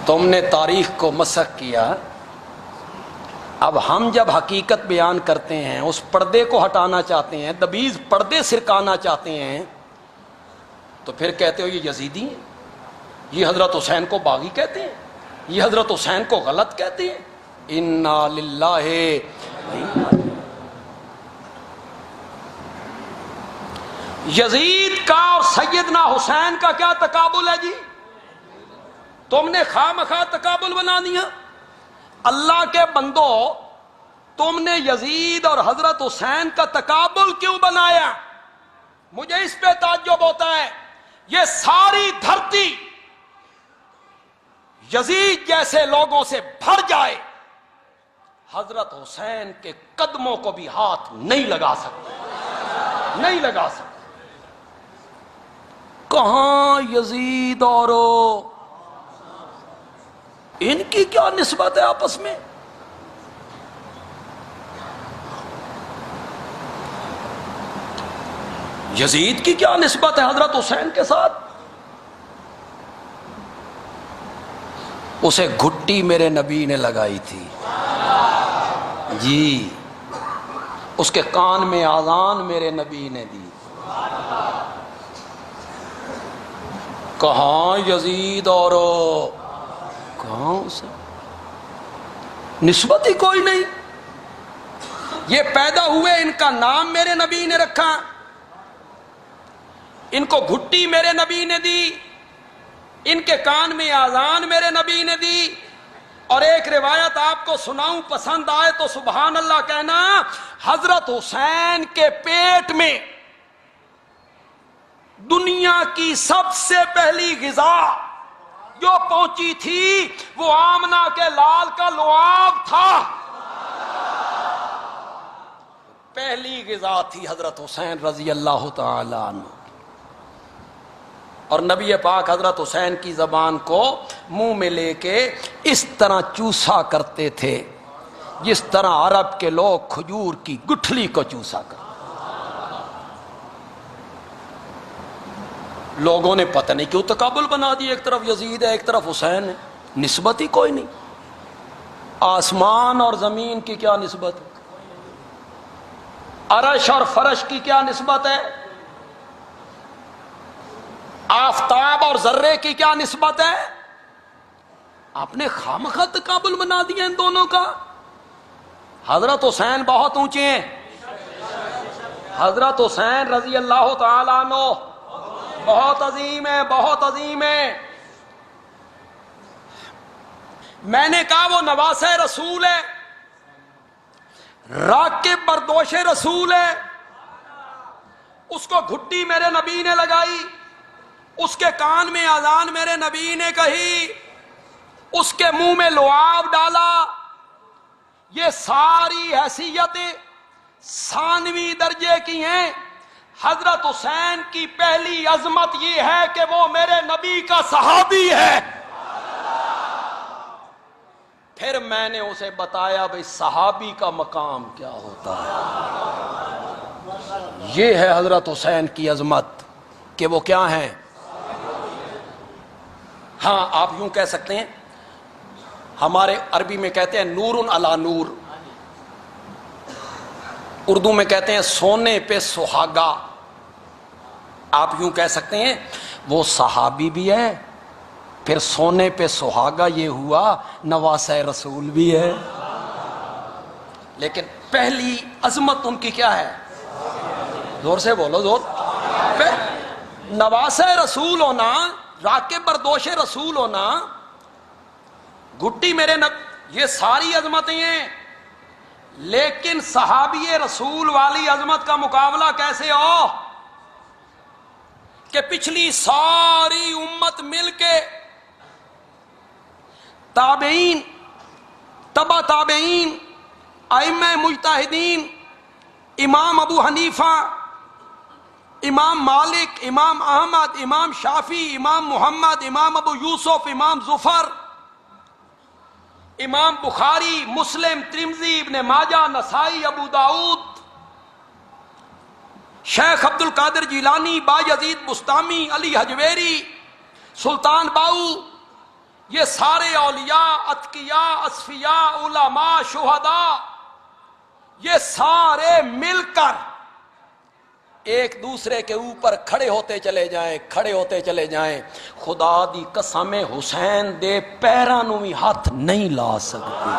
تم نے تاریخ کو مسخ کیا، اب ہم جب حقیقت بیان کرتے ہیں، اس پردے کو ہٹانا چاہتے ہیں، دبیز پردے سرکانا چاہتے ہیں، تو پھر کہتے ہو یہ یزیدی ہیں، یہ حضرت حسین کو باغی کہتے ہیں، یہ حضرت حسین کو غلط کہتے ہیں۔ انا للہ، یزید کا اور سیدنا حسین کا کیا تقابل ہے جی؟ تم نے خواہ مخواہ تقابل بنا دیا۔ اللہ کے بندو، تم نے یزید اور حضرت حسین کا تقابل کیوں بنایا؟ مجھے اس پہ تعجب ہوتا ہے۔ یہ ساری دھرتی یزید جیسے لوگوں سے بھر جائے، حضرت حسین کے قدموں کو بھی ہاتھ نہیں لگا سکتے، نہیں لگا سکتے۔ کہاں یزید اور ان کی کیا نسبت ہے آپس میں؟ یزید کی کیا نسبت ہے حضرت حسین کے ساتھ؟ اسے گھٹی میرے نبی نے لگائی تھی جی، اس کے کان میں آذان میرے نبی نے دی۔ کہاں یزید اور کہاں اسے؟ نسبت ہی کوئی نہیں۔ یہ پیدا ہوئے، ان کا نام میرے نبی نے رکھا، ان کو گھٹی میرے نبی نے دی، ان کے کان میں آذان میرے نبی نے دی۔ اور ایک روایت آپ کو سناؤں، پسند آئے تو سبحان اللہ کہنا، حضرت حسین کے پیٹ میں دنیا کی سب سے پہلی غذا جو پہنچی تھی وہ آمنہ کے لال کا لعاب تھا۔ پہلی غذا تھی حضرت حسین رضی اللہ تعالی عنہ، اور نبی پاک حضرت حسین کی زبان کو منہ میں لے کے اس طرح چوسا کرتے تھے جس طرح عرب کے لوگ کھجور کی گٹھلی کو چوسا کرتے۔ لوگوں نے پتہ نہیں کیوں تقابل بنا دی، ایک طرف یزید ہے ایک طرف حسین ہے، نسبت ہی کوئی نہیں۔ آسمان اور زمین کی کیا نسبت ہے؟ عرش اور فرش کی کیا نسبت ہے؟ آفتاب اور ذرے کی کیا نسبت ہے؟ آپ نے خامخواہ تقابل بنا دیا ان دونوں کا۔ حضرت حسین بہت اونچے ہیں، حضرت حسین رضی اللہ تعالیٰ عنہ بہت عظیم ہے، بہت عظیم ہے۔ میں نے کہا وہ نواسہ رسول ہے، راکب بردوش رسول ہے، اس کو گھٹی میرے نبی نے لگائی، اس کے کان میں اذان میرے نبی نے کہی، اس کے منہ میں لعاب ڈالا۔ یہ ساری حیثیتیں ثانوی درجے کی ہیں۔ حضرت حسین کی پہلی عظمت یہ ہے کہ وہ میرے نبی کا صحابی ہے۔ پھر میں نے اسے بتایا بھئی صحابی کا مقام کیا ہوتا ہے۔ یہ ہے حضرت حسین کی عظمت کہ وہ کیا ہیں۔ ہاں آپ یوں کہہ سکتے ہیں، ہمارے عربی میں کہتے ہیں نور علی نور، اردو میں کہتے ہیں سونے پہ سہاگا۔ آپ یوں کہہ سکتے ہیں وہ صحابی بھی ہے، پھر سونے پہ سہاگا یہ ہوا نواسہ رسول بھی ہے۔ لیکن پہلی عظمت ان کی کیا ہے؟ زور سے بولو، زور۔ نواسہ رسول ہونا، راکب بردوش رسول ہونا، گھٹی میرے یہ ساری عظمتیں ہیں، لیکن صحابی رسول والی عظمت کا مقابلہ کیسے ہو کہ پچھلی ساری امت مل کے تابعین، تبع تابعین، ائمہ مجتہدین، امام ابو حنیفہ، امام مالک، امام احمد، امام شافعی، امام محمد، امام ابو یوسف، امام ظفر، امام بخاری، مسلم، ترمذی، ابن ماجہ، نسائی، ابو داؤد، شیخ عبد القادر جیلانی، بایزید بستامی، علی حجویری، سلطان باؤ، یہ سارے اولیاء، اتقیاء، اصفیاء، علماء، شہداء، یہ سارے مل کر ایک دوسرے کے اوپر کھڑے ہوتے چلے جائیں، کھڑے ہوتے چلے جائیں، خدا دی قسم حسین دے پیراں نوں بھی ہاتھ نہیں لا سکتے۔